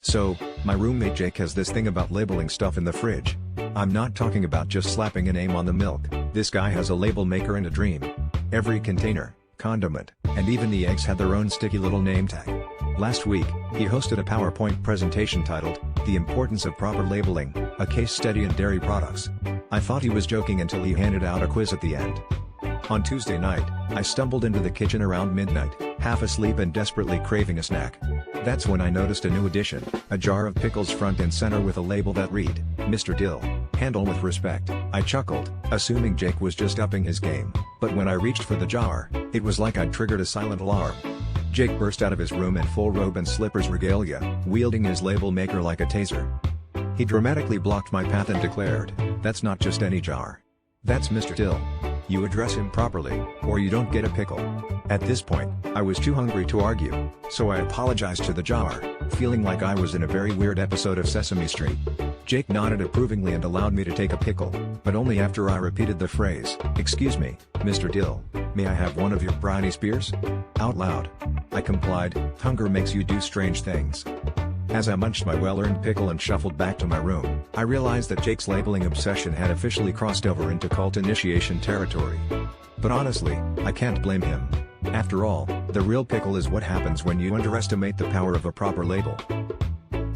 So, my roommate Jake has this thing about labeling stuff in the fridge. I'm not talking about just slapping a name on the milk, this guy has a label maker and a dream. Every container, condiment, and even the eggs had their own sticky little name tag. Last week, he hosted a PowerPoint presentation titled, "The Importance of Proper Labeling, a Case Study in Dairy Products." I thought he was joking until he handed out a quiz at the end. On Tuesday night, I stumbled into the kitchen around midnight, half asleep and desperately craving a snack. That's when I noticed a new addition, a jar of pickles front and center with a label that read, "Mr. Dill, handle with respect." I chuckled, assuming Jake was just upping his game, but when I reached for the jar, it was like I'd triggered a silent alarm. Jake burst out of his room in full robe and slippers regalia, wielding his label maker like a taser. He dramatically blocked my path and declared, "That's not just any jar. That's Mr. Dill. You address him properly, or you don't get a pickle." At this point, I was too hungry to argue, so I apologized to the jar, feeling like I was in a very weird episode of Sesame Street. Jake nodded approvingly and allowed me to take a pickle, but only after I repeated the phrase, "Excuse me, Mr. Dill, may I have one of your brownie spears?" Out loud. I complied, hunger makes you do strange things. As I munched my well-earned pickle and shuffled back to my room, I realized that Jake's labeling obsession had officially crossed over into cult initiation territory. But honestly, I can't blame him. After all, the real pickle is what happens when you underestimate the power of a proper label.